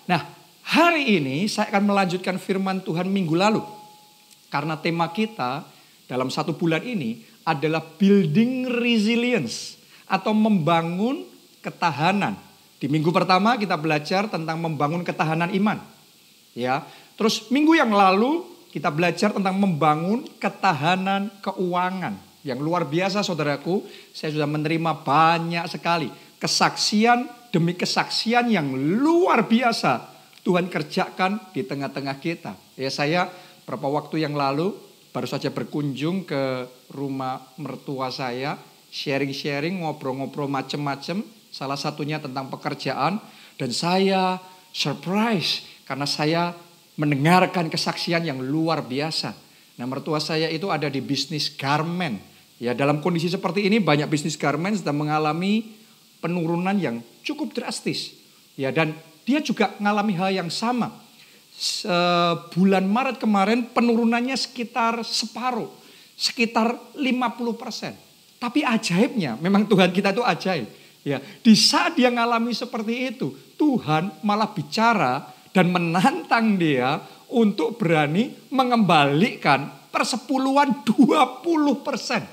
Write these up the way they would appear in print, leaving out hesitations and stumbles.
Nah, hari ini saya akan melanjutkan firman Tuhan minggu lalu. Karena tema kita dalam 1 bulan ini adalah building resilience atau membangun ketahanan. Di minggu pertama kita belajar tentang membangun ketahanan iman. Ya, terus minggu yang lalu kita belajar tentang membangun ketahanan keuangan. Yang luar biasa saudaraku, saya sudah menerima banyak sekali kesaksian demi kesaksian yang luar biasa Tuhan kerjakan di tengah-tengah kita. Ya, saya beberapa waktu yang lalu baru saja berkunjung ke rumah mertua saya, sharing-sharing, ngobrol-ngobrol macam-macam, salah satunya tentang pekerjaan, dan saya surprise karena saya mendengarkan kesaksian yang luar biasa. Nah, mertua saya itu ada di bisnis garment. Ya, dalam kondisi seperti ini banyak bisnis garment sedang mengalami penurunan yang cukup drastis. Ya, dan dia juga mengalami hal yang sama. Bulan Maret kemarin penurunannya sekitar separuh, sekitar 50%. Tapi ajaibnya, memang Tuhan kita itu ajaib. Ya, di saat dia mengalami seperti itu, Tuhan malah bicara dan menantang dia untuk berani mengembalikan persepuluhan 20%.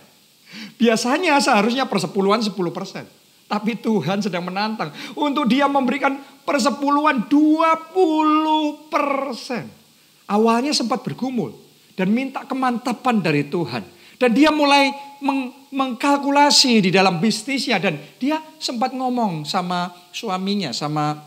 Biasanya seharusnya persepuluhan 10%. Tapi Tuhan sedang menantang untuk dia memberikan persepuluhan 20%. Awalnya sempat bergumul dan minta kemantapan dari Tuhan. Dan dia mulai mengkalkulasi di dalam bisnisnya. Dan dia sempat ngomong sama suaminya, sama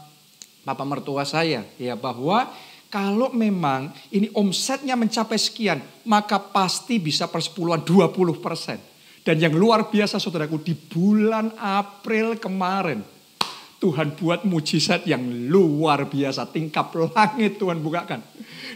papa mertua saya. Ya, bahwa kalau memang ini omsetnya mencapai sekian, maka pasti bisa persepuluhan 20%. Dan yang luar biasa saudaraku, di bulan April kemarin Tuhan buat mujizat yang luar biasa. Tingkap langit Tuhan bukakan.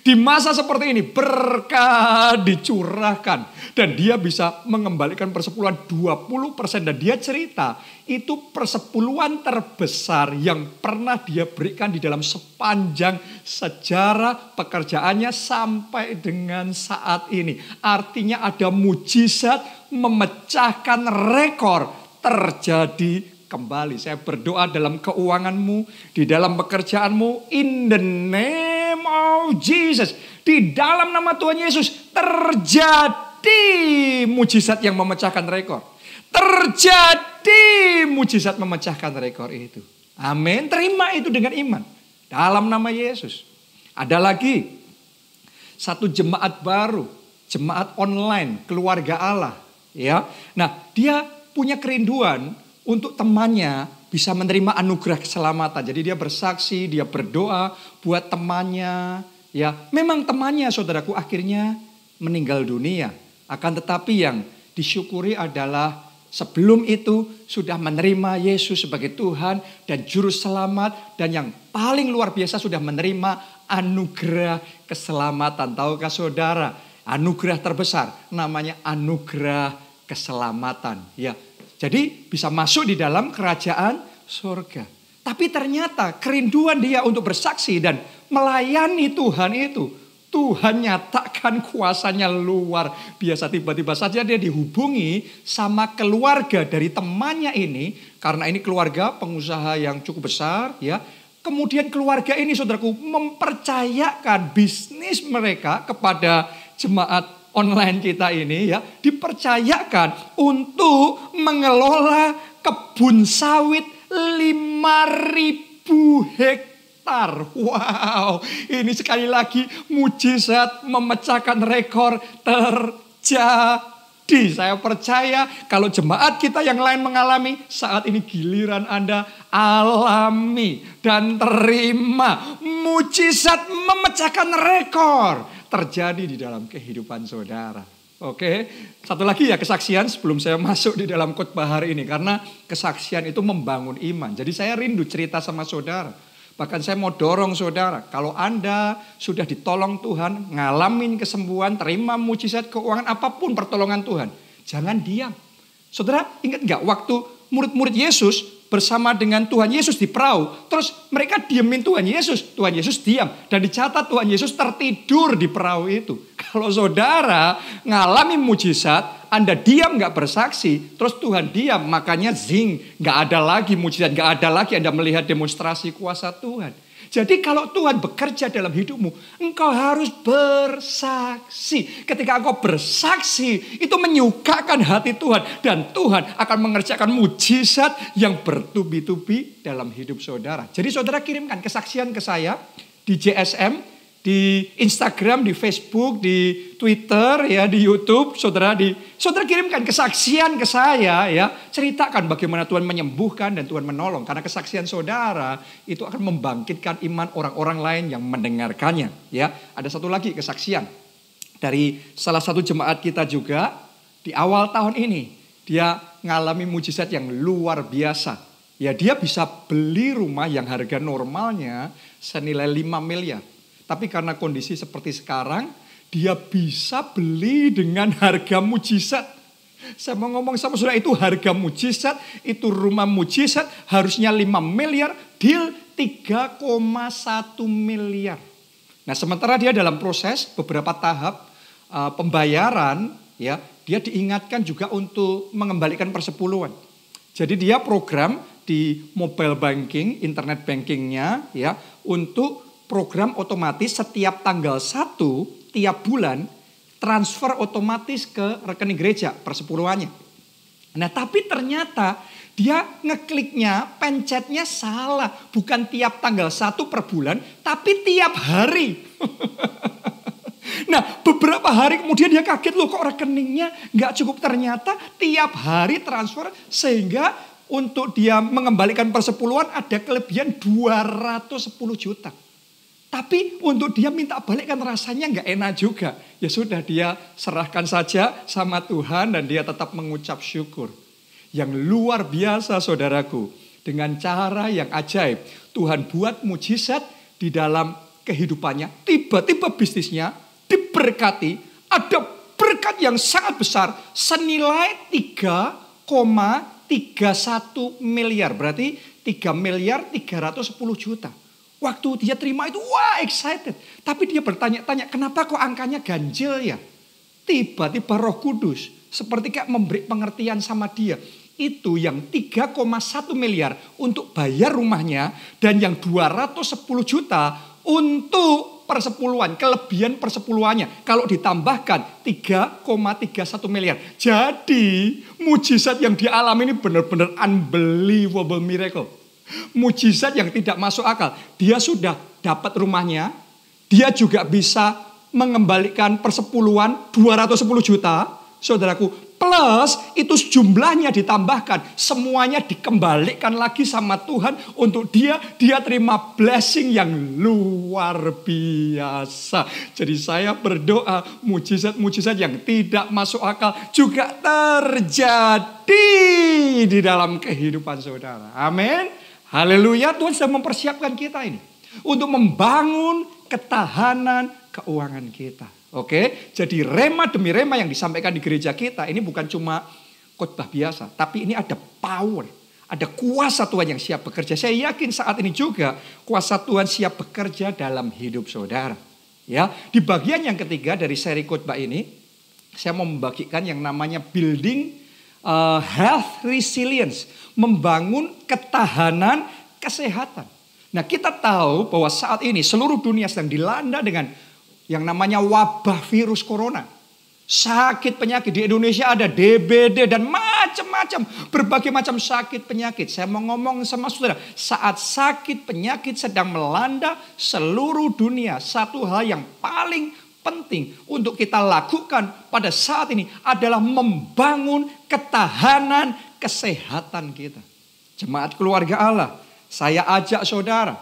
Di masa seperti ini berkah dicurahkan. Dan dia bisa mengembalikan persepuluhan 20%. Dan dia cerita itu persepuluhan terbesar yang pernah dia berikan di dalam sepanjang sejarah pekerjaannya sampai dengan saat ini. Artinya ada mujizat memecahkan rekor terjadi kembali. Saya berdoa dalam keuanganmu, di dalam pekerjaanmu, in the name of Jesus. Di dalam nama Tuhan Yesus terjadi mujizat yang memecahkan rekor. Terjadi mujizat memecahkan rekor itu. Amin. Terima itu dengan iman. Dalam nama Yesus. Ada lagi satu jemaat baru. Jemaat online, keluarga Allah. Ya, nah dia punya kerinduan untuk temannya bisa menerima anugerah keselamatan. Jadi dia bersaksi, dia berdoa buat temannya. Ya, memang temannya saudaraku akhirnya meninggal dunia. Akan tetapi yang disyukuri adalah sebelum itu sudah menerima Yesus sebagai Tuhan dan Juru Selamat. Dan yang paling luar biasa sudah menerima anugerah keselamatan. Tahukah saudara, anugerah terbesar namanya anugerah keselamatan. Ya, jadi bisa masuk di dalam kerajaan surga. Tapi ternyata kerinduan dia untuk bersaksi dan melayani Tuhan itu, Tuhan nyatakan kuasanya luar biasa. Tiba-tiba saja dia dihubungi sama keluarga dari temannya ini. Karena ini keluarga pengusaha yang cukup besar. Ya. Kemudian keluarga ini saudaraku mempercayakan bisnis mereka kepada jemaat online kita ini, ya, dipercayakan untuk mengelola kebun sawit 5.000 hektar. Wow, ini sekali lagi mujizat memecahkan rekor terjadi. Saya percaya kalau jemaat kita yang lain mengalami, saat ini giliran Anda alami dan terima mujizat memecahkan rekor terjadi di dalam kehidupan saudara. Oke, satu lagi ya kesaksian sebelum saya masuk di dalam khotbah hari ini. Karena kesaksian itu membangun iman. Jadi saya rindu cerita sama saudara. Bahkan saya mau dorong saudara. Kalau Anda sudah ditolong Tuhan, ngalamin kesembuhan, terima mujizat keuangan, apapun pertolongan Tuhan, jangan diam. Saudara ingat gak waktu murid-murid Yesus bersama dengan Tuhan Yesus di perahu. Terus mereka diemin Tuhan Yesus. Tuhan Yesus diam. Dan dicatat Tuhan Yesus tertidur di perahu itu. Kalau saudara ngalami mujizat, Anda diam gak bersaksi, terus Tuhan diam. Makanya zing, gak ada lagi mujizat, gak ada lagi Anda melihat demonstrasi kuasa Tuhan. Jadi kalau Tuhan bekerja dalam hidupmu, engkau harus bersaksi. Ketika engkau bersaksi, itu menyukakan hati Tuhan. Dan Tuhan akan mengerjakan mujizat yang bertubi-tubi dalam hidup saudara. Jadi saudara kirimkan kesaksian ke saya di JSM, di Instagram, di Facebook, di Twitter, ya, di YouTube, saudara kirimkan kesaksian ke saya, ya, ceritakan bagaimana Tuhan menyembuhkan dan Tuhan menolong, karena kesaksian saudara itu akan membangkitkan iman orang-orang lain yang mendengarkannya, ya. Ada satu lagi kesaksian dari salah satu jemaat kita juga di awal tahun ini, dia ngalami mujizat yang luar biasa. Ya, dia bisa beli rumah yang harga normalnya senilai 5 miliar. Tapi karena kondisi seperti sekarang, dia bisa beli dengan harga mujizat. Saya mau ngomong sama saudara, itu harga mujizat, itu rumah mujizat, harusnya 5 miliar, deal 3,1 miliar. Nah, sementara dia dalam proses beberapa tahap pembayaran, ya, dia diingatkan juga untuk mengembalikan persepuluhan. Jadi dia program di mobile banking, internet bankingnya, ya, untuk program otomatis setiap tanggal 1 tiap bulan transfer otomatis ke rekening gereja persepuluhannya. Nah, tapi ternyata dia ngekliknya, pencetnya salah. Bukan tiap tanggal 1 per bulan, tapi tiap hari. Nah, beberapa hari kemudian dia kaget, loh kok rekeningnya gak cukup, ternyata tiap hari transfer, sehingga untuk dia mengembalikan persepuluhan ada kelebihan 210 juta. Tapi untuk dia minta balik kan rasanya gak enak juga. Ya sudah, dia serahkan saja sama Tuhan dan dia tetap mengucap syukur. Yang luar biasa saudaraku, dengan cara yang ajaib, Tuhan buat mujizat di dalam kehidupannya. Tiba-tiba bisnisnya diberkati, ada berkat yang sangat besar senilai 3,31 miliar. Berarti 3 miliar 310 juta. Waktu dia terima itu, wah excited. Tapi dia bertanya-tanya, kenapa kok angkanya ganjil ya? Tiba-tiba Roh Kudus seperti kayak memberi pengertian sama dia. Itu yang 3,1 miliar untuk bayar rumahnya, dan yang 210 juta untuk persepuluhan, kelebihan persepuluhannya. Kalau ditambahkan 3,31 miliar. Jadi mujizat yang dialami ini benar-benar unbelievable miracle. Mujizat yang tidak masuk akal. Dia sudah dapat rumahnya, dia juga bisa mengembalikan persepuluhan 210 juta, saudaraku. Plus itu jumlahnya ditambahkan, semuanya dikembalikan lagi sama Tuhan untuk dia terima blessing yang luar biasa. Jadi saya berdoa mujizat-mujizat yang tidak masuk akal juga terjadi di dalam kehidupan saudara. Amin. Haleluya, Tuhan sedang mempersiapkan kita ini untuk membangun ketahanan keuangan kita. Oke, jadi rema demi rema yang disampaikan di gereja kita ini bukan cuma khotbah biasa, tapi ini ada power, ada kuasa Tuhan yang siap bekerja. Saya yakin saat ini juga kuasa Tuhan siap bekerja dalam hidup saudara. Ya, di bagian yang ketiga dari seri khotbah ini, saya mau membagikan yang namanya building health resilience, membangun ketahanan kesehatan. Nah, kita tahu bahwa saat ini seluruh dunia sedang dilanda dengan yang namanya wabah virus corona. Sakit penyakit di Indonesia ada DBD dan macam-macam, berbagai macam sakit penyakit. Saya mau ngomong sama saudara, saat sakit penyakit sedang melanda seluruh dunia, satu hal yang paling penting untuk kita lakukan pada saat ini adalah membangun ketahanan kesehatan kita. Jemaat keluarga Allah, saya ajak saudara,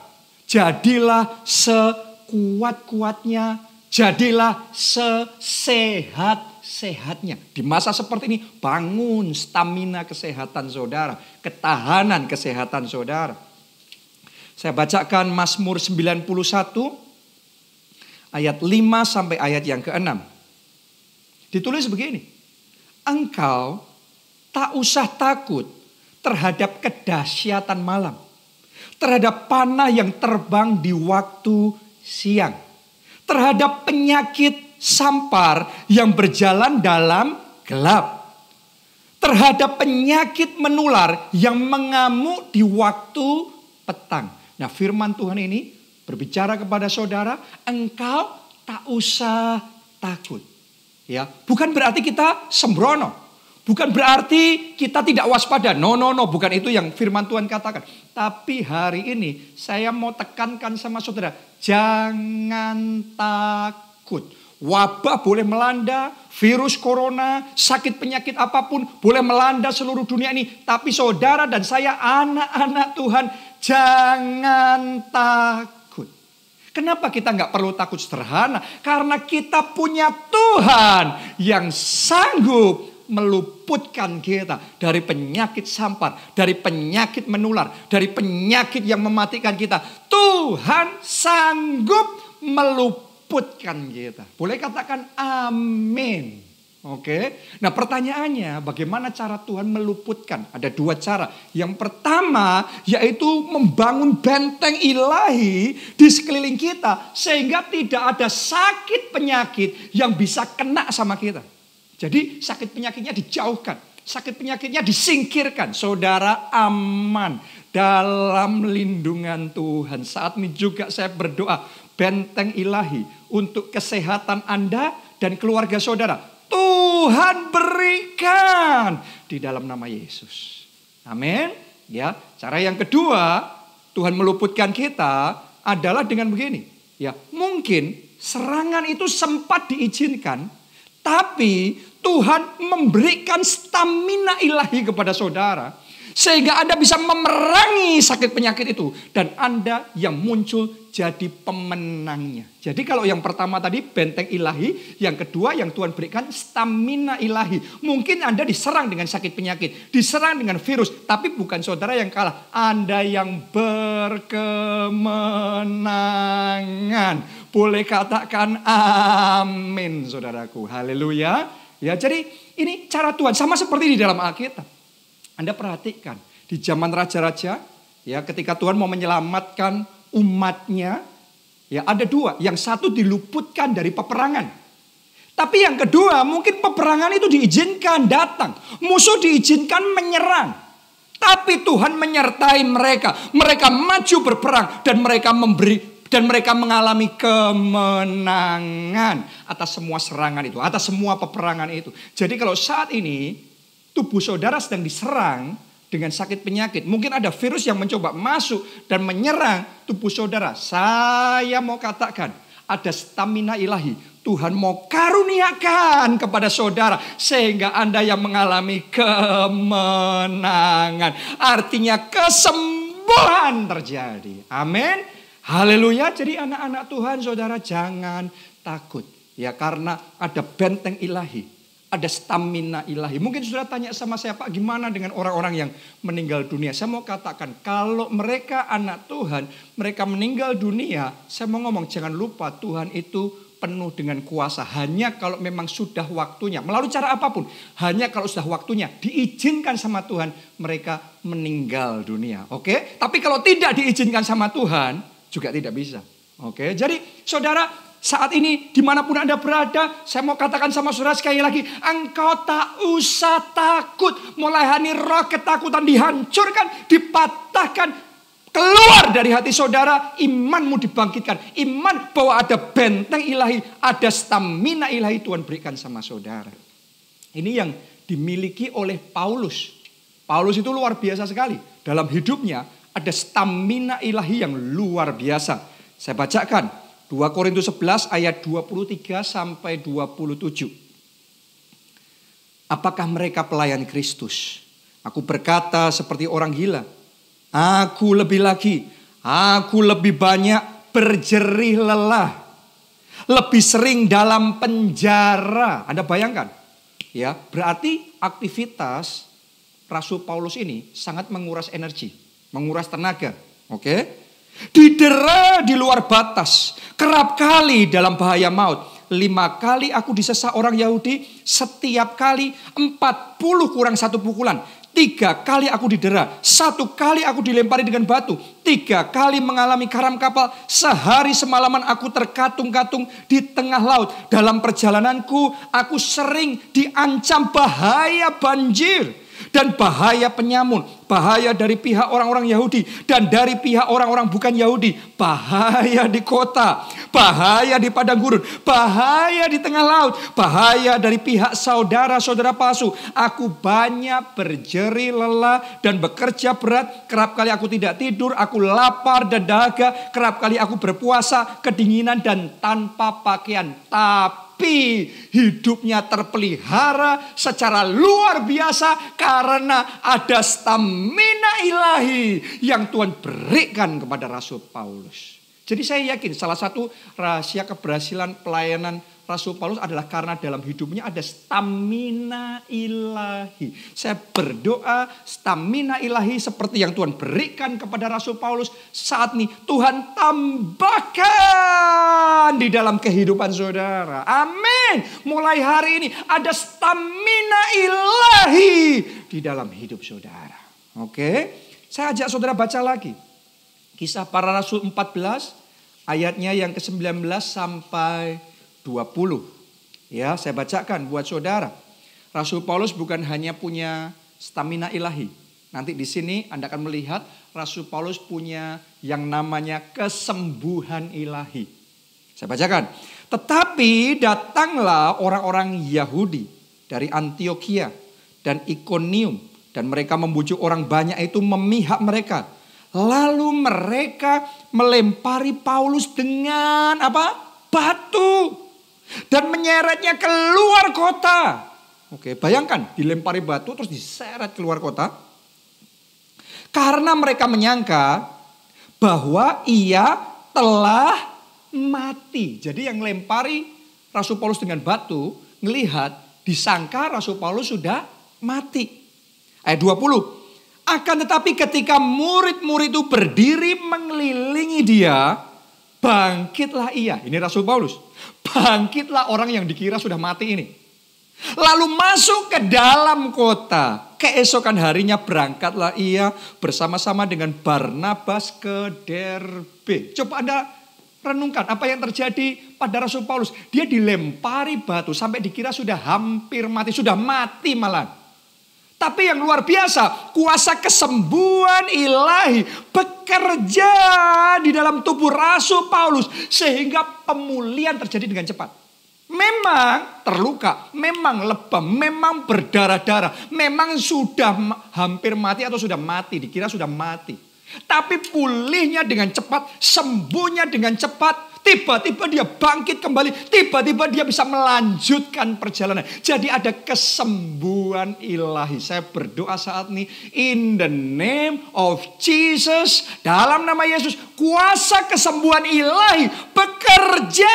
jadilah sekuat-kuatnya, jadilah sesehat-sehatnya. Di masa seperti ini, bangun stamina kesehatan saudara, ketahanan kesehatan saudara. Saya bacakan Mazmur 91 ayat 5 sampai ayat yang ke-6. Ditulis begini, engkau tak usah takut terhadap kedahsyatan malam, terhadap panah yang terbang di waktu siang, terhadap penyakit sampar yang berjalan dalam gelap, terhadap penyakit menular yang mengamuk di waktu petang. Nah, firman Tuhan ini berbicara kepada saudara, engkau tak usah takut. Ya, bukan berarti kita sembrono. Bukan berarti kita tidak waspada. No, bukan itu yang firman Tuhan katakan. Tapi hari ini saya mau tekankan sama saudara, jangan takut. Wabah boleh melanda, virus corona, sakit penyakit apapun boleh melanda seluruh dunia ini. Tapi saudara dan saya anak-anak Tuhan, jangan takut. Kenapa kita nggak perlu takut? Sederhana, karena kita punya Tuhan yang sanggup meluputkan kita dari penyakit sampar, dari penyakit menular, dari penyakit yang mematikan kita. Tuhan sanggup meluputkan kita. Boleh katakan amin. Oke. Nah, pertanyaannya bagaimana cara Tuhan meluputkan? Ada dua cara. Yang pertama yaitu membangun benteng ilahi di sekeliling kita sehingga tidak ada sakit penyakit yang bisa kena sama kita. Jadi sakit penyakitnya dijauhkan, sakit penyakitnya disingkirkan. Saudara aman dalam lindungan Tuhan. Saat ini juga saya berdoa benteng ilahi untuk kesehatan Anda dan keluarga saudara. Tuhan berikan di dalam nama Yesus. Amin. Ya, cara yang kedua Tuhan meluputkan kita adalah dengan begini. Ya, mungkin serangan itu sempat diizinkan, tapi Tuhan memberikan stamina ilahi kepada saudara sehingga Anda bisa memerangi sakit penyakit itu dan Anda yang muncul jadi pemenangnya. Jadi kalau yang pertama tadi benteng ilahi, yang kedua yang Tuhan berikan stamina ilahi. Mungkin Anda diserang dengan sakit penyakit, diserang dengan virus, tapi bukan saudara yang kalah, Anda yang berkemenangan. Boleh katakan amin, saudaraku. Haleluya. Ya, jadi ini cara Tuhan sama seperti di dalam Alkitab. Anda perhatikan di zaman raja-raja, ya ketika Tuhan mau menyelamatkan umatnya, ya ada dua. Yang satu diluputkan dari peperangan. Tapi yang kedua mungkin peperangan itu diizinkan datang. Musuh diizinkan menyerang. Tapi Tuhan menyertai mereka. Mereka maju berperang dan mereka mengalami kemenangan atas semua serangan itu, atas semua peperangan itu. Jadi kalau saat ini tubuh saudara sedang diserang dengan sakit penyakit, mungkin ada virus yang mencoba masuk dan menyerang tubuh saudara. Saya mau katakan ada stamina ilahi. Tuhan mau karuniakan kepada saudara sehingga Anda yang mengalami kemenangan. Artinya kesembuhan terjadi. Amin. Haleluya. Jadi anak-anak Tuhan, saudara jangan takut. Ya, karena ada benteng ilahi. Ada stamina ilahi. Mungkin saudara tanya sama saya, Pak, gimana dengan orang-orang yang meninggal dunia? Saya mau katakan, kalau mereka anak Tuhan, mereka meninggal dunia, saya mau ngomong, jangan lupa Tuhan itu penuh dengan kuasa. Hanya kalau memang sudah waktunya, melalui cara apapun, hanya kalau sudah waktunya, diizinkan sama Tuhan, mereka meninggal dunia. Oke? Tapi kalau tidak diizinkan sama Tuhan, juga tidak bisa. Oke? Jadi saudara, saat ini dimanapun Anda berada, saya mau katakan sama saudara sekali lagi, engkau tak usah takut. Mulai hari ini roh ketakutan dihancurkan, dipatahkan, keluar dari hati saudara. Imanmu dibangkitkan, iman bahwa ada benteng ilahi, ada stamina ilahi Tuhan berikan sama saudara. Ini yang dimiliki oleh Paulus. Paulus itu luar biasa sekali. Dalam hidupnya ada stamina ilahi yang luar biasa. Saya bacakan 2 Korintus 11 ayat 23 sampai 27. Apakah mereka pelayan Kristus? Aku berkata seperti orang gila. Aku lebih lagi, aku lebih banyak berjerih lelah. Lebih sering dalam penjara. Anda bayangkan? Ya, berarti aktivitas Rasul Paulus ini sangat menguras energi, menguras tenaga. Oke? Didera di luar batas, kerap kali dalam bahaya maut. 5 kali aku disesat orang Yahudi, setiap kali 40 kurang 1 pukulan. 3 kali aku didera, 1 kali aku dilempari dengan batu, 3 kali mengalami karam kapal, sehari semalaman aku terkatung-katung di tengah laut. Dalam perjalananku aku sering diancam bahaya banjir. dan bahaya penyamun, bahaya dari pihak orang-orang Yahudi dan dari pihak orang-orang bukan Yahudi, bahaya di kota, bahaya di padang gurun, bahaya di tengah laut, bahaya dari pihak saudara-saudara palsu. Aku banyak berjeri lelah dan bekerja berat, kerap kali aku tidak tidur, aku lapar dan dahaga, kerap kali aku berpuasa, kedinginan dan tanpa pakaian. Tapi hidupnya terpelihara secara luar biasa karena ada stamina ilahi yang Tuhan berikan kepada Rasul Paulus. Jadi saya yakin salah satu rahasia keberhasilan pelayanan Rasul Paulus adalah karena dalam hidupnya ada stamina ilahi. Saya berdoa stamina ilahi seperti yang Tuhan berikan kepada Rasul Paulus saat ini Tuhan tambahkan di dalam kehidupan saudara. Amin. Mulai hari ini ada stamina ilahi di dalam hidup saudara. Oke, saya ajak saudara baca lagi. Kisah Para Rasul 14 ayatnya yang ke-19 sampai 20. Ya, saya bacakan buat saudara. Rasul Paulus bukan hanya punya stamina ilahi. Nanti di sini Anda akan melihat Rasul Paulus punya yang namanya kesembuhan ilahi. Saya bacakan. Tetapi datanglah orang-orang Yahudi dari Antiokhia dan Ikonium dan mereka membujuk orang banyak itu memihak mereka. Lalu mereka melempari Paulus dengan apa? Batu. Dan menyeretnya keluar kota. Oke, bayangkan dilempari batu terus diseret keluar kota. Karena mereka menyangka bahwa ia telah mati. Jadi yang lempari Rasul Paulus dengan batu, ngelihat disangka Rasul Paulus sudah mati. Ayat 20. Akan tetapi ketika murid-murid itu berdiri mengelilingi dia, bangkitlah ia. Ini Rasul Paulus. Bangkitlah orang yang dikira sudah mati ini. Lalu masuk ke dalam kota. Keesokan harinya berangkatlah ia bersama-sama dengan Barnabas ke Derbe. Coba Anda renungkan apa yang terjadi pada Rasul Paulus. Dia dilempari batu sampai dikira sudah hampir mati. Sudah mati malah. Tapi yang luar biasa, kuasa kesembuhan ilahi bekerja di dalam tubuh Rasul Paulus sehingga pemulihan terjadi dengan cepat. Memang terluka, memang lebam, memang berdarah-darah, memang sudah hampir mati atau sudah mati, dikira sudah mati. Tapi pulihnya dengan cepat, sembuhnya dengan cepat. Tiba-tiba dia bangkit kembali. Tiba-tiba dia bisa melanjutkan perjalanan. Jadi ada kesembuhan ilahi. Saya berdoa saat ini. In the name of Jesus. Dalam nama Yesus. Kuasa kesembuhan ilahi bekerja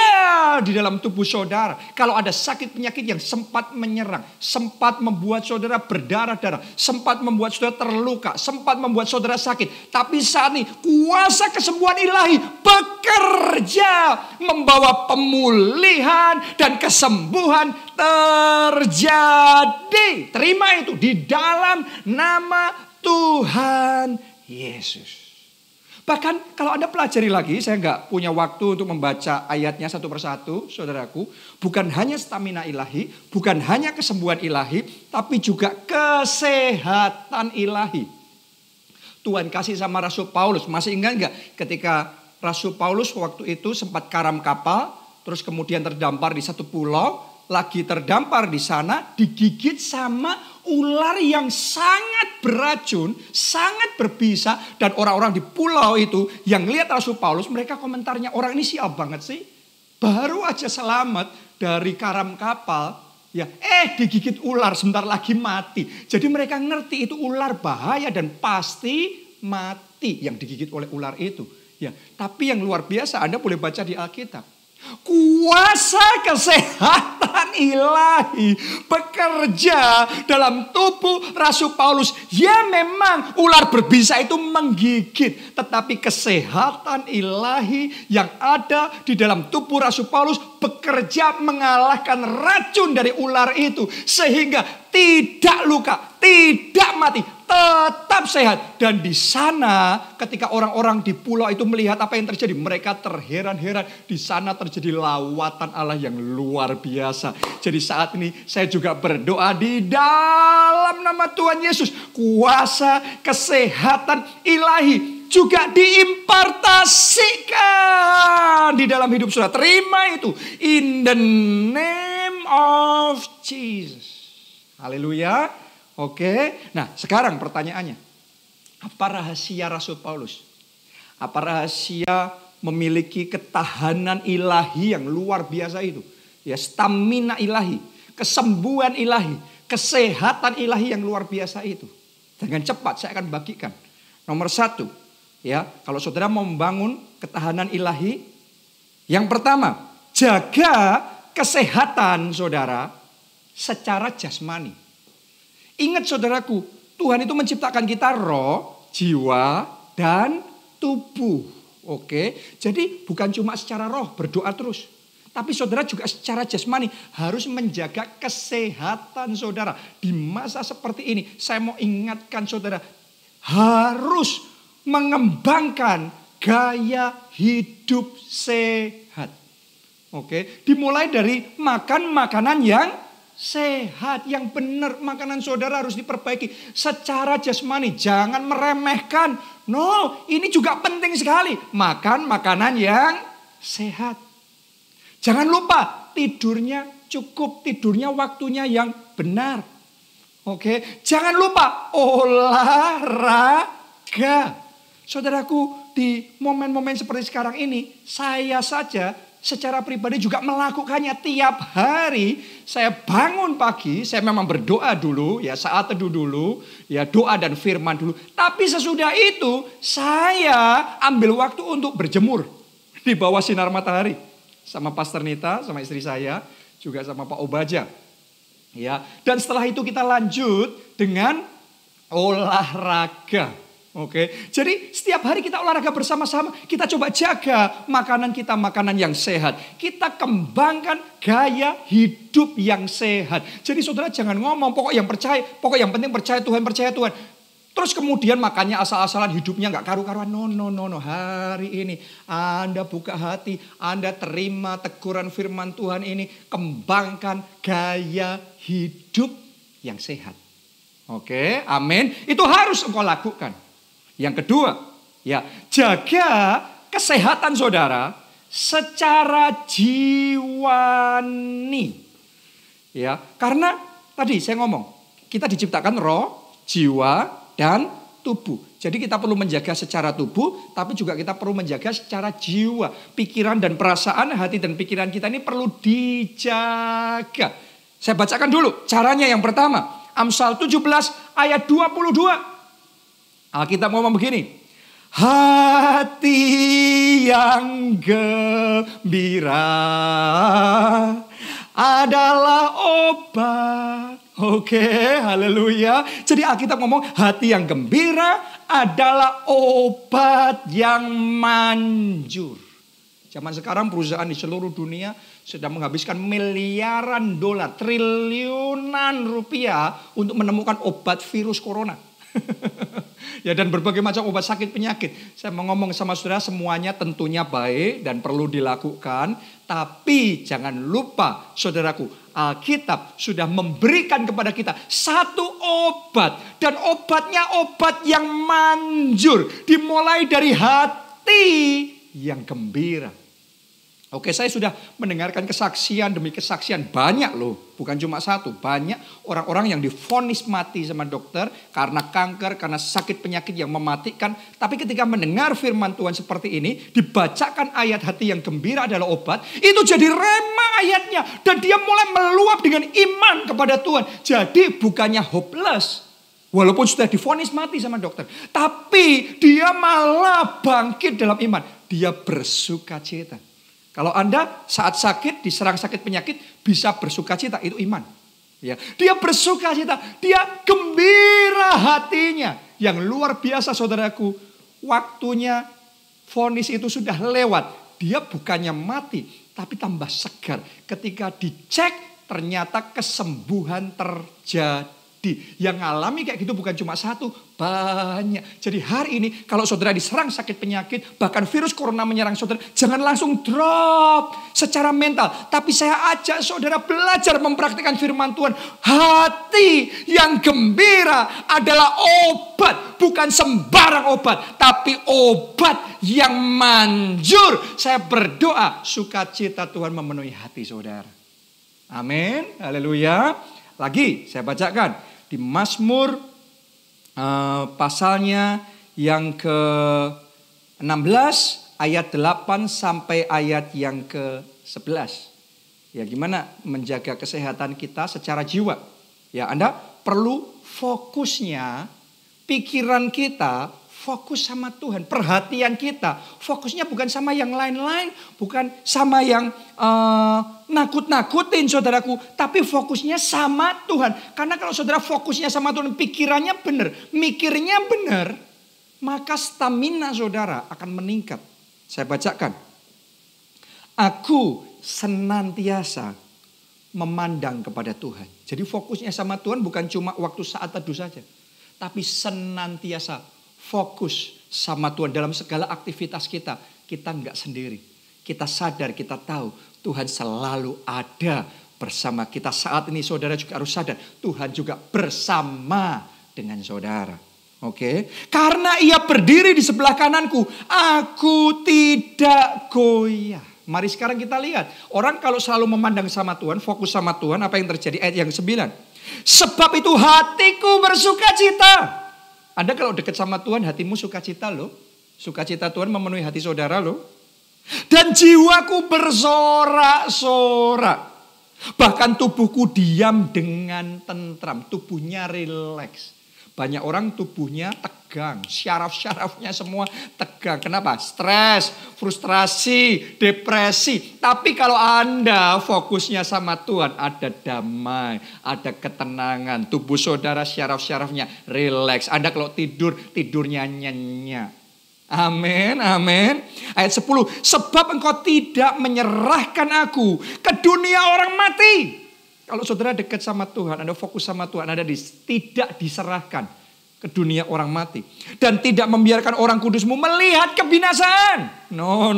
di dalam tubuh saudara. Kalau ada sakit penyakit yang sempat menyerang. Sempat membuat saudara berdarah-darah. Sempat membuat saudara terluka. Sempat membuat saudara sakit. Tapi saat ini kuasa kesembuhan ilahi bekerja. Membawa pemulihan dan kesembuhan terjadi. Terima itu di dalam nama Tuhan Yesus. Bahkan kalau Anda pelajari lagi, saya nggak punya waktu untuk membaca ayatnya satu persatu, saudaraku. Bukan hanya stamina ilahi, bukan hanya kesembuhan ilahi, tapi juga kesehatan ilahi. Tuhan kasih sama Rasul Paulus. Masih ingat nggak ketika Rasul Paulus waktu itu sempat karam kapal, terus kemudian terdampar di satu pulau, lagi terdampar di sana, digigit sama ular yang sangat beracun, sangat berbisa, dan orang-orang di pulau itu yang lihat Rasul Paulus, mereka komentarnya, orang ini sial banget sih, baru aja selamat dari karam kapal, ya, digigit ular sebentar lagi mati. Jadi mereka ngerti itu ular bahaya dan pasti mati yang digigit oleh ular itu. Ya, tapi yang luar biasa Anda boleh baca di Alkitab. Kuasa kesehatan ilahi bekerja dalam tubuh Rasul Paulus. Ya memang ular berbisa itu menggigit. Tetapi kesehatan ilahi yang ada di dalam tubuh Rasul Paulus bekerja mengalahkan racun dari ular itu. Sehingga tidak luka, tidak mati. tetap sehat. Dan di sana ketika orang-orang di pulau itu melihat apa yang terjadi, mereka terheran-heran. Di sana terjadi lawatan Allah yang luar biasa. Jadi saat ini saya juga berdoa di dalam nama Tuhan Yesus. Kuasa kesehatan ilahi juga diimpartasikan di dalam hidup saudara. Terima itu. In the name of Jesus. Haleluya. Oke, nah sekarang pertanyaannya, apa rahasia Rasul Paulus? Apa rahasia memiliki ketahanan ilahi yang luar biasa itu? Ya, stamina ilahi, kesembuhan ilahi, kesehatan ilahi yang luar biasa itu. Dengan cepat saya akan bagikan. Nomor 1, ya, kalau saudara mau membangun ketahanan ilahi, yang pertama, jaga kesehatan saudara secara jasmani. Ingat saudaraku, Tuhan itu menciptakan kita roh, jiwa, dan tubuh. Oke, jadi bukan cuma secara roh berdoa terus. Tapi saudara juga secara jasmani harus menjaga kesehatan saudara. Di masa seperti ini, saya mau ingatkan saudara, harus mengembangkan gaya hidup sehat. Oke, dimulai dari makan makanan yang sehat, yang benar. Makanan saudara harus diperbaiki secara jasmani. Jangan meremehkan. No, ini juga penting sekali. Makan makanan yang sehat. Jangan lupa tidurnya cukup. Tidurnya waktunya yang benar. Oke, jangan lupa olahraga. Saudaraku, di momen-momen seperti sekarang ini, saya saja secara pribadi juga melakukannya tiap hari. Saya bangun pagi, saya memang berdoa dulu, ya saat teduh dulu, ya doa dan firman dulu. Tapi sesudah itu saya ambil waktu untuk berjemur di bawah sinar matahari sama Pastor Nita, sama istri saya, juga sama Pak Obaja. Ya, dan setelah itu kita lanjut dengan olahraga. Oke, jadi setiap hari kita olahraga bersama-sama, kita coba jaga makanan kita, makanan yang sehat. Kita kembangkan gaya hidup yang sehat. Jadi saudara jangan ngomong, pokok yang penting percaya Tuhan. Terus kemudian makannya asal-asalan, hidupnya gak karu-karuan. No. Hari ini Anda buka hati, Anda terima teguran firman Tuhan ini. Kembangkan gaya hidup yang sehat. Oke, amin. Itu harus engkau lakukan. Yang kedua, ya, jaga kesehatan saudara secara jiwani. Ya, karena tadi saya ngomong, kita diciptakan roh, jiwa, dan tubuh. Jadi kita perlu menjaga secara tubuh, tapi juga kita perlu menjaga secara jiwa. Pikiran dan perasaan, hati dan pikiran kita ini perlu dijaga. Saya bacakan dulu caranya yang pertama. Amsal 17 ayat 22. Alkitab ngomong begini. Hati yang gembira adalah obat. Oke, haleluya. Jadi Alkitab ngomong hati yang gembira adalah obat yang manjur. Zaman sekarang perusahaan di seluruh dunia sedang menghabiskan miliaran dolar, triliunan rupiah untuk menemukan obat virus corona. Ya, dan berbagai macam obat sakit penyakit. Saya mau ngomong sama saudara, semuanya tentunya baik dan perlu dilakukan. Tapi jangan lupa saudaraku, Alkitab sudah memberikan kepada kita satu obat. Dan obatnya obat yang manjur. Dimulai dari hati yang gembira. Oke, saya sudah mendengarkan kesaksian demi kesaksian, banyak loh, bukan cuma satu, banyak orang-orang yang divonis mati sama dokter karena kanker, karena sakit penyakit yang mematikan. Tapi ketika mendengar firman Tuhan seperti ini, dibacakan ayat hati yang gembira adalah obat, itu jadi rema ayatnya. Dan dia mulai meluap dengan iman kepada Tuhan. Jadi bukannya hopeless, walaupun sudah divonis mati sama dokter, tapi dia malah bangkit dalam iman. Dia bersukacita. Kalau Anda saat sakit, diserang sakit penyakit, bisa bersukacita, itu iman. Ya, dia bersukacita, dia gembira hatinya. Yang luar biasa saudaraku, waktunya vonis itu sudah lewat. Dia bukannya mati, tapi tambah segar. Ketika dicek, ternyata kesembuhan terjadi. Yang ngalami kayak gitu bukan cuma satu, banyak. Jadi hari ini kalau saudara diserang sakit penyakit, bahkan virus corona menyerang saudara, jangan langsung drop secara mental. Tapi saya ajak saudara belajar mempraktikkan firman Tuhan. Hati yang gembira adalah obat, bukan sembarang obat, tapi obat yang manjur. Saya berdoa sukacita Tuhan memenuhi hati saudara. Amin, haleluya. Lagi saya bacakan. Di Mazmur pasalnya yang ke-16 ayat 8 sampai ayat yang ke-11. Ya gimana menjaga kesehatan kita secara jiwa. Ya Anda perlu fokusnya pikiran kita fokus sama Tuhan. Perhatian kita fokusnya bukan sama yang lain-lain. Bukan sama yang nakut-nakutin saudaraku. Tapi fokusnya sama Tuhan. Karena kalau saudara fokusnya sama Tuhan, pikirannya benar, mikirnya benar, maka stamina saudara akan meningkat. Saya bacakan. Aku senantiasa memandang kepada Tuhan. Jadi fokusnya sama Tuhan bukan cuma waktu saat teduh saja. Tapi senantiasa fokus sama Tuhan dalam segala aktivitas kita. Kita enggak sendiri. Kita sadar, kita tahu Tuhan selalu ada bersama kita. Saat ini saudara juga harus sadar. Tuhan juga bersama dengan saudara. Oke. Karena ia berdiri di sebelah kananku, aku tidak goyah. Mari sekarang kita lihat. Orang kalau selalu memandang sama Tuhan, fokus sama Tuhan, apa yang terjadi? Ayat yang 9. Sebab itu hatiku bersuka cita. Anda kalau dekat sama Tuhan, hatimu sukacita loh. Sukacita Tuhan memenuhi hati saudara loh. Dan jiwaku bersorak-sorak. Bahkan tubuhku diam dengan tentram. Tubuhnya rileks. Banyak orang tubuhnya tegang. Syaraf-syarafnya semua tegang. Kenapa? Stres, frustrasi, depresi. Tapi kalau Anda fokusnya sama Tuhan, ada damai, ada ketenangan. Tubuh saudara, syaraf-syarafnya rileks. Anda kalau tidur, tidurnya nyenyak. Amin, amin. Ayat 10. Sebab engkau tidak menyerahkan aku ke dunia orang mati. Kalau saudara dekat sama Tuhan, Anda fokus sama Tuhan, Anda tidak diserahkan ke dunia orang mati. Dan tidak membiarkan orang kudusmu melihat kebinasaan. No.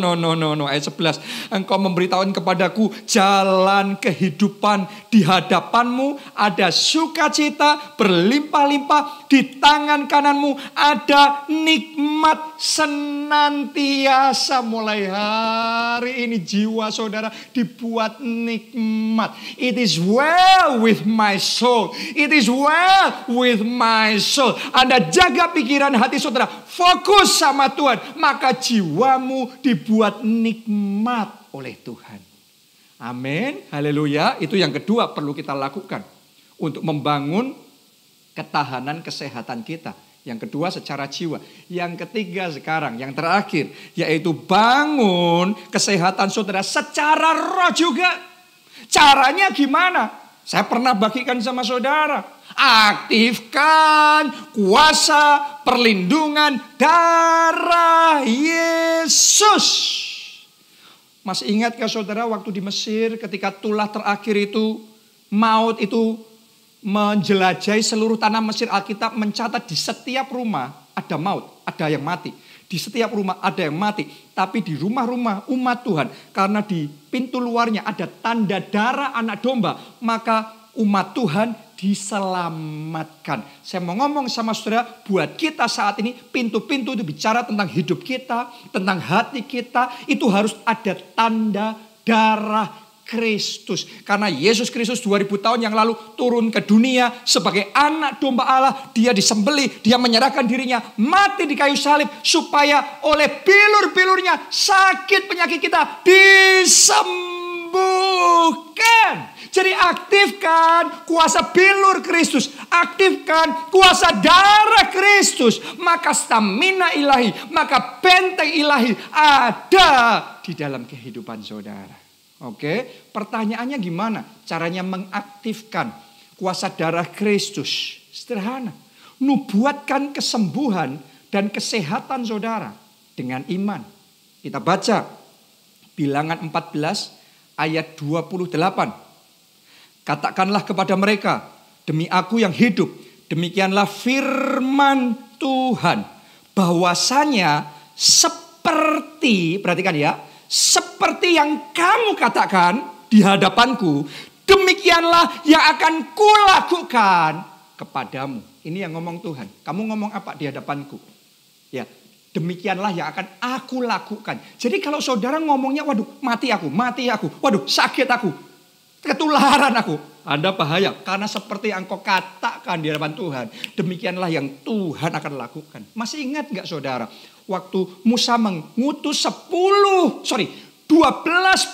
Ayat 11. Engkau memberitahukan kepadaku jalan kehidupan, di hadapanmu ada sukacita berlimpah-limpah, di tangan kananmu ada nikmat senantiasa. Mulai hari ini jiwa saudara dibuat nikmat. It is well with my soul. It is well with my soul. Anda jaga pikiran hati saudara, fokus sama Tuhan, maka jiwamu dibuat nikmat oleh Tuhan. Amin, haleluya. Itu yang kedua perlu kita lakukan untuk membangun ketahanan kesehatan kita. Yang kedua secara jiwa. Yang ketiga sekarang, yang terakhir, yaitu bangun kesehatan saudara secara roh juga. Caranya gimana? Saya pernah bagikan sama saudara. Aktifkan kuasa perlindungan darah Yesus. Masih ingatkah saudara waktu di Mesir ketika tulah terakhir itu, maut itu menjelajahi seluruh tanah Mesir. Alkitab mencatat di setiap rumah ada maut, ada yang mati. Di setiap rumah ada yang mati. Tapi di rumah-rumah umat Tuhan, karena di pintu luarnya ada tanda darah anak domba, maka umat Tuhan diselamatkan. Saya mau ngomong sama saudara, buat kita saat ini pintu-pintu itu bicara tentang hidup kita, tentang hati kita, itu harus ada tanda darah Kristus. Karena Yesus Kristus 2000 tahun yang lalu turun ke dunia sebagai anak domba Allah. Dia disembelih, dia menyerahkan dirinya, mati di kayu salib supaya oleh bilur-bilurnya sakit penyakit kita disembuhkan. Jadi aktifkan kuasa bilur Kristus, aktifkan kuasa darah Kristus, maka stamina ilahi, maka benteng ilahi ada di dalam kehidupan saudara. Oke, pertanyaannya gimana caranya mengaktifkan kuasa darah Kristus? Sederhana, nubuatkan kesembuhan dan kesehatan saudara dengan iman. Kita baca Bilangan 14 ayat 28. Katakanlah kepada mereka, demi aku yang hidup, demikianlah firman Tuhan, bahwasanya seperti, perhatikan ya, seperti yang kamu katakan di hadapanku, demikianlah yang akan kulakukan kepadamu. Ini yang ngomong Tuhan. Kamu ngomong apa di hadapanku? Ya, demikianlah yang akan aku lakukan. Jadi kalau saudara ngomongnya, waduh mati aku, waduh sakit aku, ketularan aku, Anda bahaya. Karena seperti yang engkau katakan di hadapan Tuhan, demikianlah yang Tuhan akan lakukan. Masih ingat gak saudara? Waktu Musa mengutus 12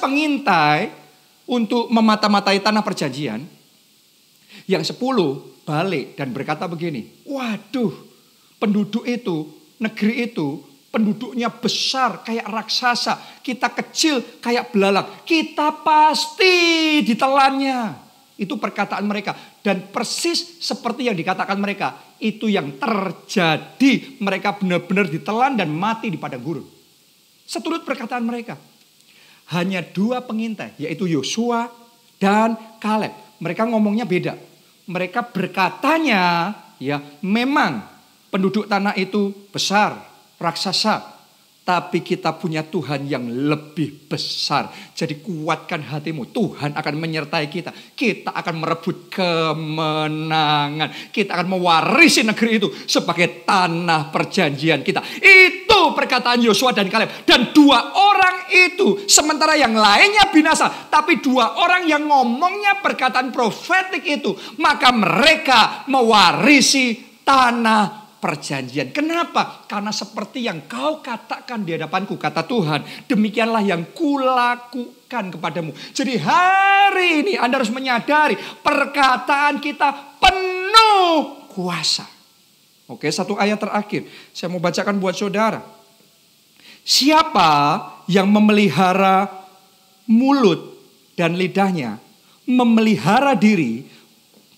pengintai untuk memata-matai tanah perjanjian. Yang 10 balik dan berkata begini, waduh penduduk itu, negeri itu, penduduknya besar kayak raksasa. Kita kecil kayak belalang. Kita pasti ditelannya. Itu perkataan mereka. Dan persis seperti yang dikatakan mereka. Itu yang terjadi. Mereka benar-benar ditelan dan mati di padang gurun. Seturut perkataan mereka. Hanya 2 pengintai. Yaitu Yosua dan Kaleb. Mereka ngomongnya beda. Mereka berkatanya, ya memang penduduk tanah itu besar, raksasa. Tapi kita punya Tuhan yang lebih besar. Jadi kuatkan hatimu. Tuhan akan menyertai kita. Kita akan merebut kemenangan. Kita akan mewarisi negeri itu sebagai tanah perjanjian kita. Itu perkataan Yosua dan Kaleb. Dan 2 orang itu, sementara yang lainnya binasa. Tapi 2 orang yang ngomongnya perkataan profetik itu, maka mereka mewarisi tanah perjanjian. Kenapa? Karena seperti yang kau katakan di hadapanku, kata Tuhan, demikianlah yang kulakukan kepadamu. Jadi hari ini Anda harus menyadari perkataan kita penuh kuasa. Oke, 1 ayat terakhir saya mau bacakan buat saudara. Siapa yang memelihara mulut dan lidahnya, memelihara diri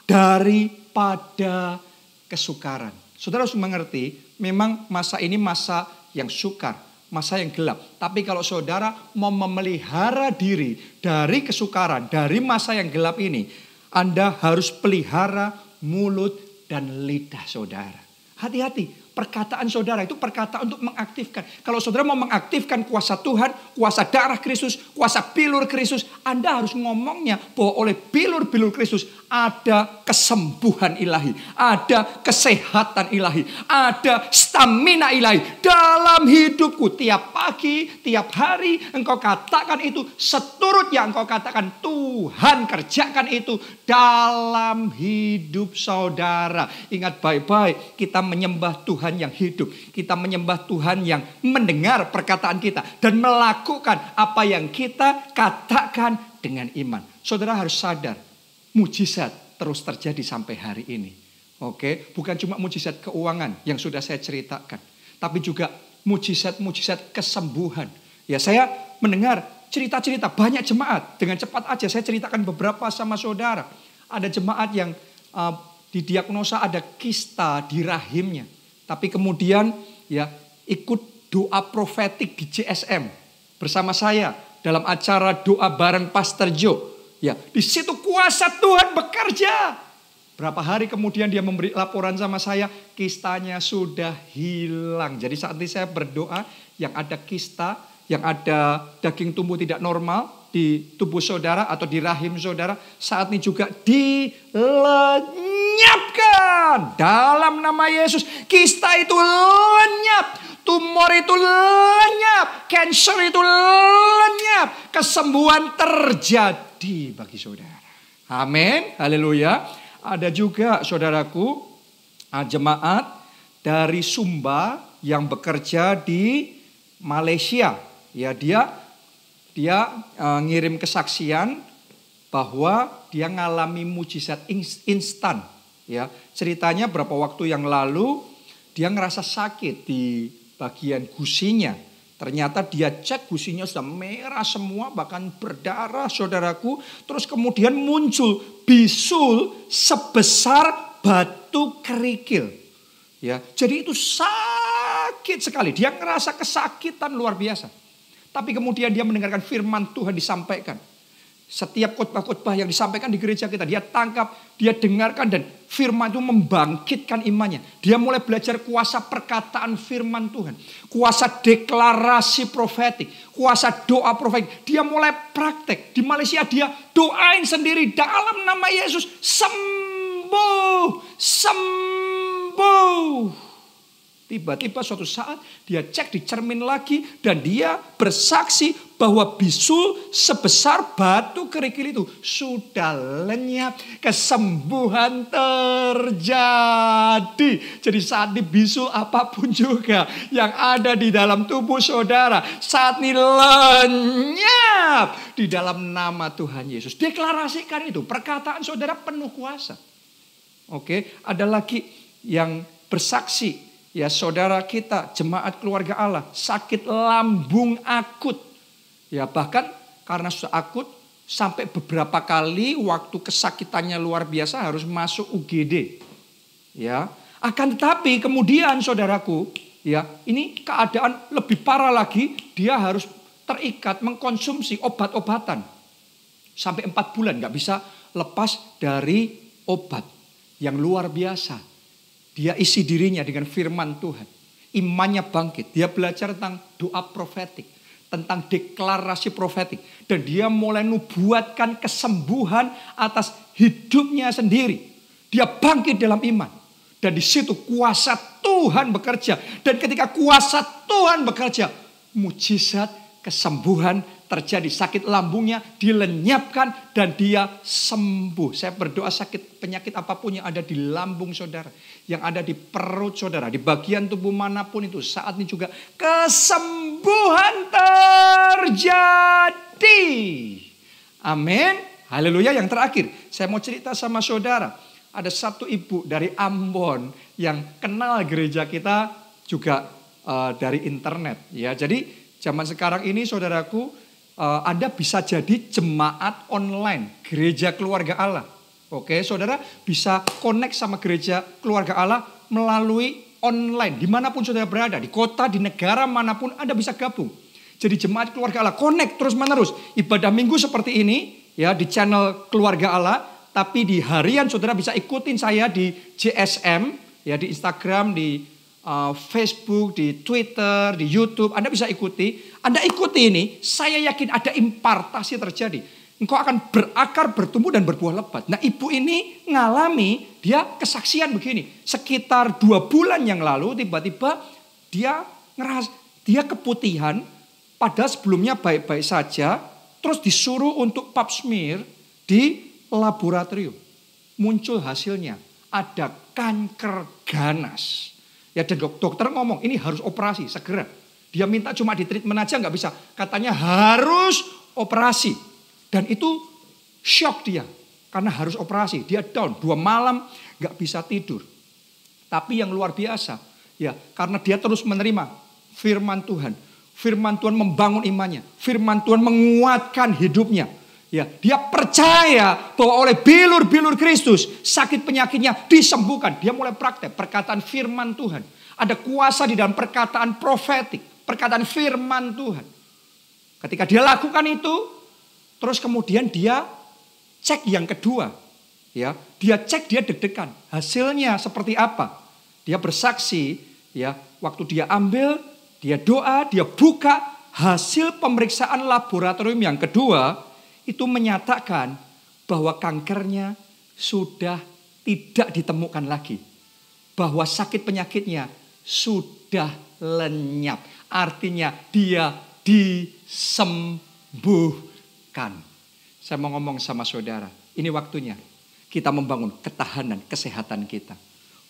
daripada kesukaran. Saudara harus mengerti, memang masa ini masa yang sukar, masa yang gelap. Tapi kalau saudara mau memelihara diri dari kesukaran, dari masa yang gelap ini, Anda harus pelihara mulut dan lidah saudara. Hati-hati. Perkataan saudara itu perkataan untuk mengaktifkan. Kalau saudara mau mengaktifkan kuasa Tuhan, kuasa darah Kristus, kuasa bilur Kristus, Anda harus ngomongnya bahwa oleh bilur-bilur Kristus ada kesembuhan ilahi, ada kesehatan ilahi, ada stamina ilahi dalam hidupku. Tiap pagi, tiap hari engkau katakan itu, seturut yang engkau katakan, Tuhan kerjakan itu dalam hidup saudara. Ingat baik-baik, kita menyembah Tuhan yang hidup. Kita menyembah Tuhan yang mendengar perkataan kita dan melakukan apa yang kita katakan dengan iman. Saudara harus sadar, mujizat terus terjadi sampai hari ini. Oke, bukan cuma mujizat keuangan yang sudah saya ceritakan, tapi juga mujizat-mujizat kesembuhan. Ya, saya mendengar cerita-cerita banyak jemaat. Dengan cepat aja saya ceritakan beberapa sama saudara. Ada jemaat yang didiagnosa ada kista di rahimnya. Tapi kemudian ya ikut doa profetik di JSM bersama saya dalam acara doa bareng Pastor Joe. Ya, di situ kuasa Tuhan bekerja. Berapa hari kemudian dia memberi laporan sama saya, kistanya sudah hilang. Jadi saat ini saya berdoa yang ada kista, yang ada daging tumbuh tidak normal di tubuh saudara atau di rahim saudara, saat ini juga dilenyapkan dalam nama Yesus. Kista itu lenyap, tumor itu lenyap, cancer itu lenyap, kesembuhan terjadi bagi saudara. Amin, haleluya. Ada juga saudaraku jemaat dari Sumba yang bekerja di Malaysia. Ya, dia ngirim kesaksian bahwa dia ngalami mujizat instan. Ya, ceritanya berapa waktu yang lalu dia ngerasa sakit di bagian gusinya. Ternyata dia cek gusinya sudah merah semua, bahkan berdarah saudaraku. Terus kemudian muncul bisul sebesar batu kerikil. Ya, jadi itu sakit sekali. Dia ngerasa kesakitan luar biasa. Tapi kemudian dia mendengarkan firman Tuhan disampaikan. Setiap khotbah-khotbah yang disampaikan di gereja kita, dia tangkap, dia dengarkan, dan firman itu membangkitkan imannya. Dia mulai belajar kuasa perkataan firman Tuhan, kuasa deklarasi profetik, kuasa doa profetik. Dia mulai praktek. Di Malaysia dia doain sendiri dalam nama Yesus, sembuh, sembuh. Tiba-tiba suatu saat dia cek di cermin lagi dan dia bersaksi bahwa bisul sebesar batu kerikil itu sudah lenyap. Kesembuhan terjadi. Jadi saat ini bisul apapun juga yang ada di dalam tubuh saudara, saat ini lenyap di dalam nama Tuhan Yesus. Deklarasikan itu. Perkataan saudara penuh kuasa. Oke, ada lagi yang bersaksi. Ya, saudara kita, jemaat keluarga Allah, sakit lambung akut. Ya, bahkan karena sudah akut, sampai beberapa kali waktu kesakitannya luar biasa harus masuk UGD. Ya, akan tetapi kemudian saudaraku, ya, ini keadaan lebih parah lagi, dia harus terikat mengkonsumsi obat-obatan. Sampai 4 bulan gak bisa lepas dari obat yang luar biasa. Dia isi dirinya dengan firman Tuhan. Imannya bangkit. Dia belajar tentang doa profetik. Tentang deklarasi profetik. Dan dia mulai nubuatkan kesembuhan atas hidupnya sendiri. Dia bangkit dalam iman. Dan di situ kuasa Tuhan bekerja. Dan ketika kuasa Tuhan bekerja, mujizat kesembuhan terjadi. Sakit lambungnya dilenyapkan dan dia sembuh. Saya berdoa sakit penyakit apapun yang ada di lambung saudara, yang ada di perut saudara, di bagian tubuh manapun itu, saat ini juga kesembuhan terjadi. Amin. Haleluya. Yang terakhir, saya mau cerita sama saudara. Ada satu ibu dari Ambon yang kenal gereja kita juga dari internet. Ya, jadi zaman sekarang ini saudaraku, Anda bisa jadi jemaat online gereja keluarga Allah. Oke, saudara bisa connect sama gereja keluarga Allah melalui online. Dimanapun saudara berada, di kota, di negara manapun Anda bisa gabung. Jadi jemaat keluarga Allah, connect terus menerus. Ibadah minggu seperti ini ya di channel keluarga Allah. Tapi di harian saudara bisa ikutin saya di JSM, ya di Instagram, di Facebook, di Twitter, di YouTube. Anda bisa ikuti. Anda ikuti ini, saya yakin ada impartasi terjadi. Engkau akan berakar, bertumbuh dan berbuah lebat. Nah, ibu ini ngalami, dia kesaksian begini. Sekitar 2 bulan yang lalu tiba-tiba dia keputihan. Padahal sebelumnya baik-baik saja. Terus disuruh untuk pap smear di laboratorium. Muncul hasilnya. Ada kanker ganas. Ya, dan dokter ngomong ini harus operasi segera. Dia minta cuma di treatment aja nggak bisa. Katanya harus operasi. Dan itu shock dia. Karena harus operasi. Dia down 2 malam nggak bisa tidur. Tapi yang luar biasa. Ya, karena dia terus menerima firman Tuhan. Firman Tuhan membangun imannya. Firman Tuhan menguatkan hidupnya. Ya, dia percaya bahwa oleh bilur-bilur Kristus sakit penyakitnya disembuhkan. Dia mulai praktek perkataan firman Tuhan. Ada kuasa di dalam perkataan profetik, perkataan firman Tuhan. Ketika dia lakukan itu, terus kemudian dia cek yang kedua. Ya, dia cek, dia deg-degan. Hasilnya seperti apa? Dia bersaksi, ya, waktu dia ambil, dia doa, dia buka hasil pemeriksaan laboratorium yang kedua. Itu menyatakan bahwa kankernya sudah tidak ditemukan lagi. Bahwa sakit penyakitnya sudah lenyap. Artinya dia disembuhkan. Saya mau ngomong sama saudara. Ini waktunya kita membangun ketahanan kesehatan kita.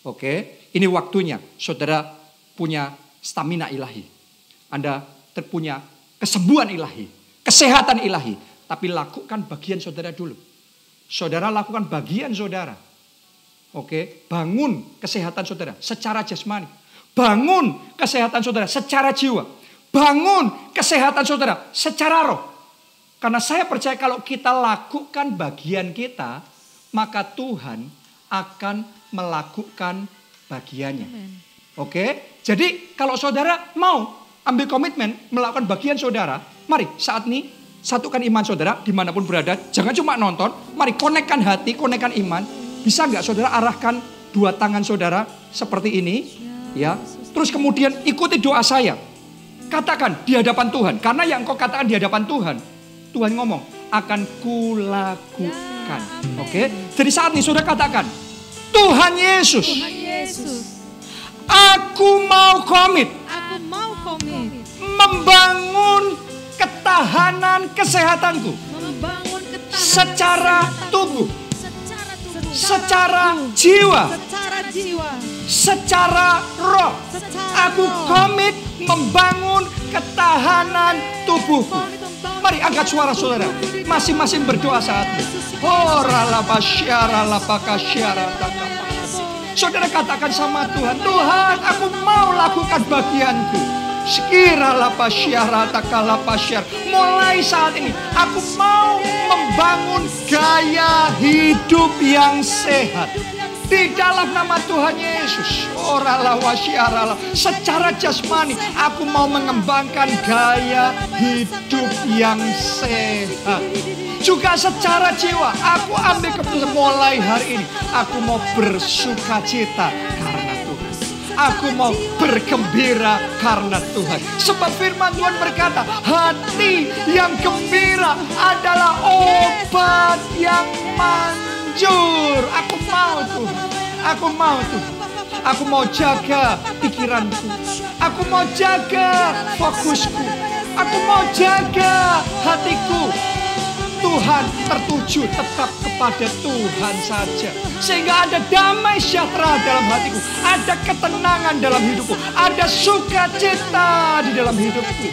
Oke, ini waktunya saudara punya stamina ilahi. Anda terpunya kesembuhan ilahi, kesehatan ilahi. Tapi lakukan bagian saudara dulu. Saudara lakukan bagian saudara. Oke, bangun kesehatan saudara secara jasmani. Bangun kesehatan saudara secara jiwa. Bangun kesehatan saudara secara roh. Karena saya percaya kalau kita lakukan bagian kita, maka Tuhan akan melakukan bagiannya. Oke, jadi kalau saudara mau ambil komitmen melakukan bagian saudara, mari saat ini Satukan iman saudara dimanapun berada. Jangan cuma nonton. Mari konekkan hati, konekkan iman. Bisa nggak saudara arahkan dua tangan saudara seperti ini. Ya. Terus kemudian ikuti doa saya. Katakan di hadapan Tuhan. Karena yang kau katakan di hadapan Tuhan. Tuhan ngomong, akan kulakukan. Oke. Jadi saat ini saudara katakan, Tuhan Yesus. Aku mau komit. Membangun ketahanan kesehatanku. Secara tubuh. Secara jiwa. Secara roh. Aku komit membangun ketahanan tubuhku. Mari angkat suara saudara. Masing-masing berdoa saat ini. Saudara katakan sama Tuhan, Tuhan aku mau lakukan bagianku. Mulai saat ini aku mau membangun gaya hidup yang sehat. Di dalam nama Tuhan Yesus. Secara jasmani aku mau mengembangkan gaya hidup yang sehat. Juga secara jiwa aku ambil keputusan mulai hari ini. Aku mau bersuka cita karena Tuhan. Aku mau bergembira karena Tuhan. Sebab firman Tuhan berkata, hati yang gembira adalah obat yang manjur. Aku mau Tuhan. Aku mau Tuhan. Aku mau jaga pikiranku. Aku mau jaga fokusku. Aku mau jaga hatiku. Tuhan tertuju tetap kepada Tuhan saja. Sehingga ada damai sejahtera dalam hatiku. Ada ketenangan dalam hidupku. Ada sukacita di dalam hidupku.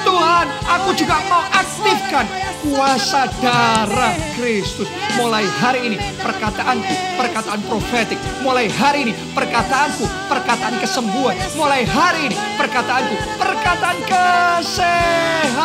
Tuhan, aku juga mau aktifkan kuasa darah Kristus. Mulai hari ini perkataanku, perkataan profetik. Mulai hari ini perkataanku, perkataan kesembuhan. Mulai hari ini perkataanku, perkataan kesehatan.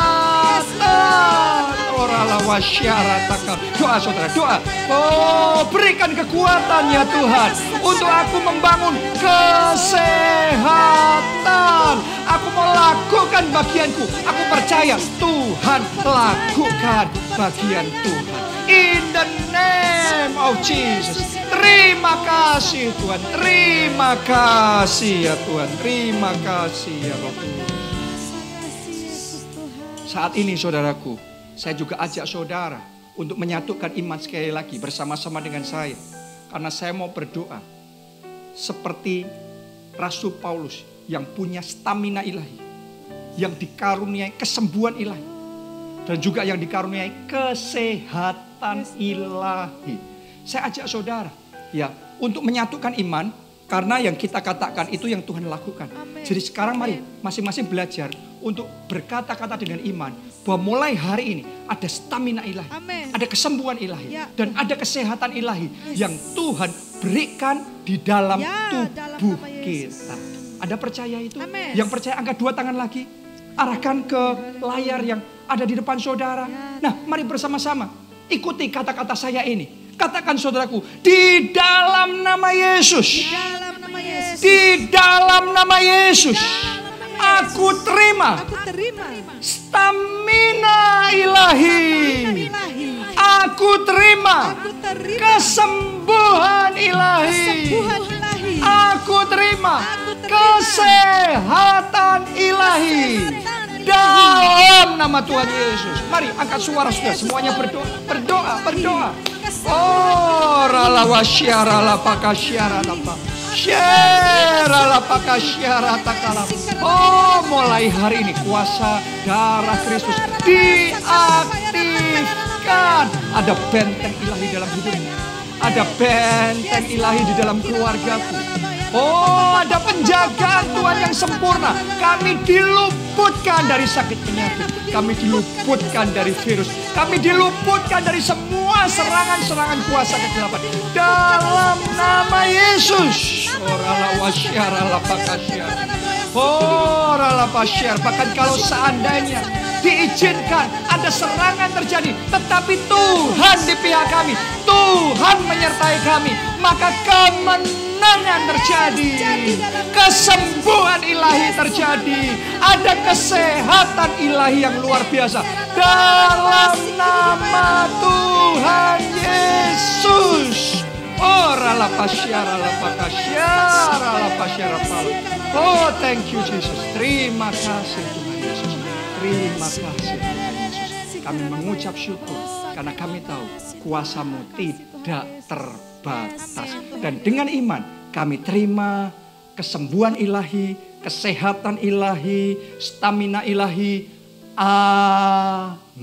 Doa saudara, doa. Oh, berikan kekuatan ya Tuhan untuk aku membangun kesehatan. Aku mau lakukan bagianku. Aku percaya Tuhan lakukan bagian Tuhan. In the name of Jesus. Terima kasih Tuhan. Terima kasih ya Tuhan. Terima kasih ya Roh Kudus. Saat ini saudaraku, saya juga ajak saudara untuk menyatukan iman sekali lagi bersama-sama dengan saya. Karena saya mau berdoa seperti Rasul Paulus yang punya stamina ilahi. Yang dikaruniai kesembuhan ilahi. Dan juga yang dikaruniai kesehatan ilahi. Saya ajak saudara ya untuk menyatukan iman. Karena yang kita katakan itu yang Tuhan lakukan. Amen. Jadi sekarang mari masing-masing belajar untuk berkata-kata dengan iman. Bahwa mulai hari ini ada stamina ilahi. Amen. Ada kesembuhan ilahi. Ya. Dan ada kesehatan ilahi. Yang Tuhan berikan di dalam tubuh kita. Ada percaya itu? Amen. Yang percaya angkat dua tangan lagi. Arahkan ke layar yang ada di depan saudara. Ya. Nah mari bersama-sama ikuti kata-kata saya ini. Katakan saudaraku, di dalam nama Yesus. Di dalam nama Yesus. Aku terima stamina ilahi. Aku terima kesembuhan ilahi. Aku terima kesehatan ilahi. Dalam nama Tuhan Yesus. Mari angkat suara sudah. Semuanya berdoa. Berdoa, berdoa. Oh, ralawa syara la pakasyara lapa. Syara la pakasyara takala. Oh, mulai hari ini kuasa darah Kristus diaktifkan. Ada benteng ilahi dalam hidupmu. Ada benteng ilahi di dalam keluargaku. Oh, ada penjagaan Tuhan yang sempurna. Kami diluputkan dari sakit penyakit. Kami diluputkan dari virus. Kami diluputkan dari semua serangan-serangan kuasa kegelapan. Dalam nama Yesus. Bahkan kalau seandainya diizinkan ada serangan terjadi, tetapi Tuhan di pihak kami, Tuhan menyertai kami, maka kemenangan terjadi, kesembuhan ilahi terjadi, ada kesehatan ilahi yang luar biasa dalam nama Tuhan Yesus. Oh, thank you Jesus. Terima kasih Tuhan Yesus. Terima kasih Tuhan Yesus. Kami mengucap syukur karena kami tahu kuasa-Mu tidak terbatas. Dan dengan iman kami terima kesembuhan ilahi, kesehatan ilahi, stamina ilahi. Amin.